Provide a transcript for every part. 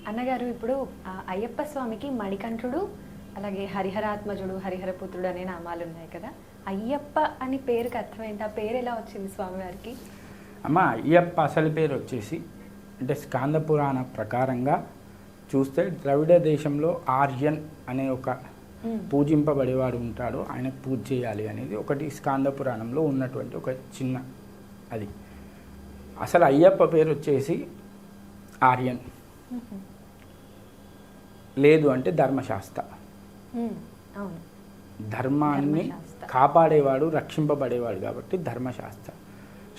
అన్నగారు ఇప్పుడు అయ్యప్ప స్వామికి మణికంఠుడు అలాగే హరిహరాత్మజుడు హరిహరపుత్రుడు అనే నామాలు ఉన్నాయి కదా. అయ్యప్ప అని పేరుకి అర్థం ఏంటి? ఆ పేరు ఎలా వచ్చింది స్వామివారికి? అమ్మ, అయ్యప్ప అసలు పేరు వచ్చేసి అంటే స్కాంద పురాణ ప్రకారంగా చూస్తే ద్రవిడ దేశంలో ఆర్యన్ అనే ఒక పూజింపబడేవాడు ఉంటాడు, ఆయనకు పూజ చేయాలి అనేది ఒకటి స్కాంద పురాణంలో ఉన్నటువంటి ఒక చిన్న అది. అసలు అయ్యప్ప పేరు వచ్చేసి ఆర్యన్, లేదు అంటే ధర్మశాస్త్ర. ధర్మాన్ని కాపాడేవాడు, రక్షింపబడేవాడు కాబట్టి ధర్మశాస్త్ర.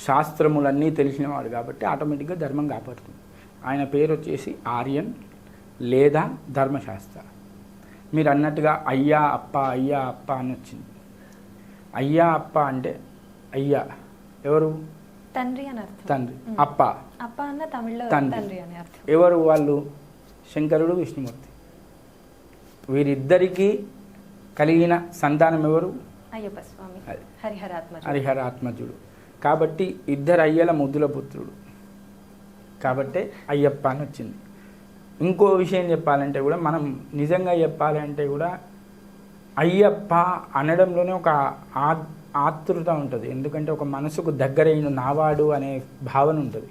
శాస్త్రములన్నీ తెలిసినవాడు కాబట్టి ఆటోమేటిక్గా ధర్మం కాపాడుతుంది. ఆయన పేరు వచ్చేసి ఆర్యన్ లేదా ధర్మశాస్త్ర. మీరు అన్నట్టుగా అయ్యా అప్ప అని వచ్చింది. అయ్యా అప్ప అంటే అయ్యా ఎవరు? తండ్రి అని అర్థం. తండ్రి. అప్ప అన్న తమిళ్లో తండ్రి అని అర్థం. ఎవరు వాళ్ళు? శంకరుడు, విష్ణుమూర్తి. వీరిద్దరికీ కలిగిన సంతానం ఎవరు? అయ్యప్ప స్వామి, హరిహరాత్మజుడు. కాబట్టి ఇద్దరు అయ్యల ముద్దుల పుత్రుడు కాబట్టి అయ్యప్ప అని వచ్చింది. ఇంకో విషయం చెప్పాలంటే కూడా, మనం నిజంగా చెప్పాలంటే కూడా అయ్యప్ప అనడంలోనే ఒక ఆతృత ఉంటుంది. ఎందుకంటే ఒక మనసుకు దగ్గరైన నావాడు అనే భావన ఉంటుంది.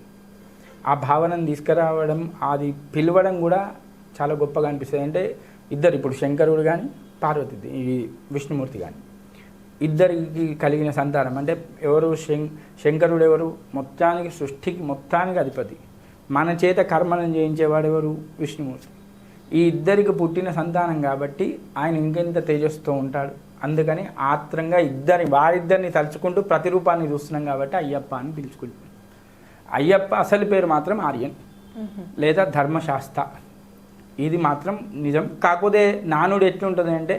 ఆ భావనను తీసుకురావడం, అది పిలవడం కూడా చాలా గొప్పగా అనిపిస్తుంది. అంటే ఇద్దరు, ఇప్పుడు శంకరుడు కానీ పార్వతి ఈ విష్ణుమూర్తి కానీ ఇద్దరికి కలిగిన సంతానం. అంటే ఎవరు? శంకరుడు ఎవరు? మొత్తానికి సృష్టికి మొత్తానికి అధిపతి. మన చేత కర్మలను చేయించేవాడు ఎవరు? విష్ణుమూర్తి. ఈ ఇద్దరికి పుట్టిన సంతానం కాబట్టి ఆయన ఇంకెంత తేజస్తో ఉంటాడు. అందుకని ఆత్రంగా వారిద్దరిని తలుచుకుంటూ ప్రతిరూపాన్ని చూస్తున్నాం కాబట్టి అయ్యప్ప అని పిలుచుకుంటాం. అయ్యప్ప అసలు పేరు మాత్రం ఆర్యన్ లేదా ధర్మశాస్త్ర. ఇది మాత్రం నిజం. కాకపోతే నానుడు ఎట్లుంటుంది అంటే,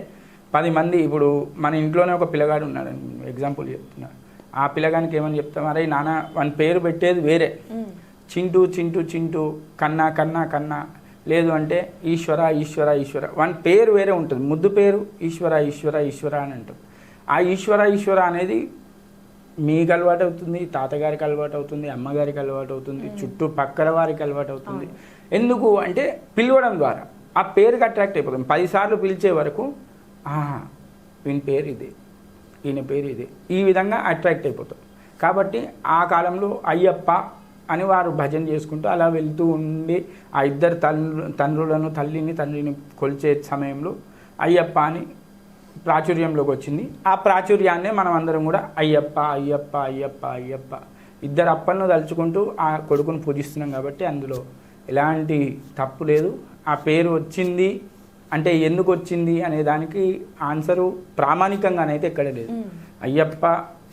10 మంది, ఇప్పుడు మన ఇంట్లోనే ఒక పిల్లగాడు ఉన్నాడు, ఎగ్జాంపుల్ చెప్తున్నాడు. ఆ పిల్లగానికి ఏమని చెప్తాం? అరే నాన్న, వాని పేరు పెట్టేది వేరే, చింటూ చింటూ చింటూ, కన్నా కన్నా కన్నా, లేదు అంటే ఈశ్వర ఈశ్వర ఈశ్వర. వాని పేరు వేరే ఉంటుంది. ముద్దు పేరు ఈశ్వర ఈశ్వర ఈశ్వర అని అంటాం. ఆ ఈశ్వర ఈశ్వర అనేది మీకు అలవాటు అవుతుంది, తాతగారికి అలవాటు అవుతుంది, అమ్మగారికి అలవాటు అవుతుంది, చుట్టూ పక్కల వారికి అలవాటు అవుతుంది. ఎందుకు అంటే పిలవడం ద్వారా ఆ పేరుకి అట్రాక్ట్ అయిపోతుంది. 10 సార్లు పిలిచే వరకు ఈయన పేరు ఇదే, ఈయన పేరు ఇదే, ఈ విధంగా అట్రాక్ట్ అయిపోతాం. కాబట్టి ఆ కాలంలో అయ్యప్ప అని వారు భజన చేసుకుంటూ అలా వెళ్తూ ఉండి ఆ ఇద్దరు తండ్రిని కొలిచే సమయంలో అయ్యప్ప అని ప్రాచుర్యంలోకి వచ్చింది. ఆ ప్రాచుర్యాన్నే మనం అందరం కూడా అయ్యప్ప అయ్యప్ప అయ్యప్ప అయ్యప్ప ఇద్దరు అప్పలను తలుచుకుంటూ ఆ కొడుకును పూజిస్తున్నాం. కాబట్టి అందులో ఎలాంటి తప్పు లేదు. ఆ పేరు వచ్చింది అంటే ఎందుకు వచ్చింది అనే దానికి ఆన్సరు ప్రామాణికంగానైతే ఎక్కడ లేదు. అయ్యప్ప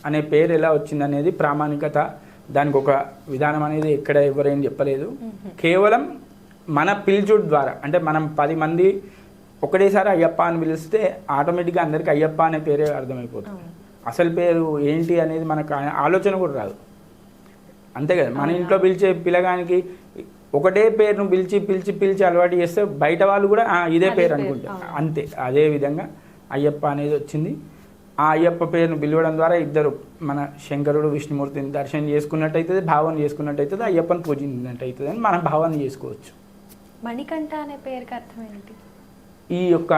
అనే పేరు ఎలా వచ్చింది అనేది ప్రామాణికత, దానికి ఒక విధానం అనేది ఎక్కడ ఎవరేం చెప్పలేదు. కేవలం మన పిలుచుడు ద్వారా, అంటే మనం 10 మంది ఒకటేసారి అయ్యప్ప అని పిలిస్తే ఆటోమేటిక్గా అందరికీ అయ్యప్ప అనే పేరే అర్థమైపోతుంది. అసలు పేరు ఏంటి అనేది మనకు ఆలోచన కూడా రాదు. అంతే కదా, మన ఇంట్లో పిలిచే పిల్లగానికి ఒకటే పేరును పిలిచి పిలిచి పిలిచి అలవాటు చేస్తే బయట వాళ్ళు కూడా ఇదే పేరు అనుకుంటారు. అంతే, అదే విధంగా అయ్యప్ప అనేది వచ్చింది. ఆ అయ్యప్ప పేరును పిలవడం ద్వారా ఇద్దరు, మన శంకరుడు విష్ణుమూర్తిని దర్శనం చేసుకున్నట్టయితుంది, భావన చేసుకున్నట్టయితుంది, అయ్యప్పని పూజించినట్టయితుంది అని మనం భావన చేసుకోవచ్చు. మణికంఠ అనే పేరుకి అర్థం ఏంటి? ఈ యొక్క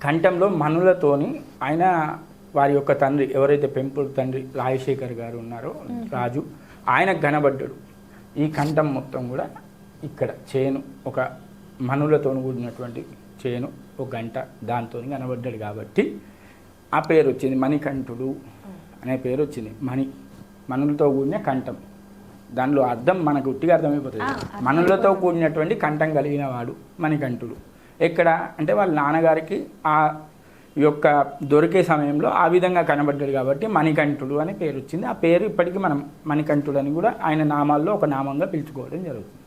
కంఠంలో మనులతోని ఆయన వారి యొక్క తండ్రి, ఎవరైతే పెంపుడు తండ్రి రాజశేఖర్ గారు ఉన్నారో, రాజు, ఆయనకు కనబడ్డాడు. ఈ కంఠం మొత్తం కూడా ఇక్కడ చేను, ఒక మనులతో కూడినటువంటి చేను, ఒక గంట, దాంతో కనబడ్డాడు కాబట్టి ఆ పేరు వచ్చింది. మణికంఠుడు అనే పేరు వచ్చింది. మనులతో కూడిన కంఠం, దానిలో అర్థం మనకు ఉట్టిగా అర్థమైపోతుంది. మనులతో కూడినటువంటి కంఠం కలిగిన వాడు మణికంఠుడు. ఎక్కడ అంటే వాళ్ళ నాన్నగారికి ఆ యొక్క దొరికే సమయంలో ఆ విధంగా కనబడ్డాడు కాబట్టి మణికంఠుడు అనే పేరు వచ్చింది. ఆ పేరు ఇప్పటికీ మనం మణికంఠుడు అని కూడా ఆయన నామాల్లో ఒక నామంగా పిలుచుకోవడం జరుగుతుంది.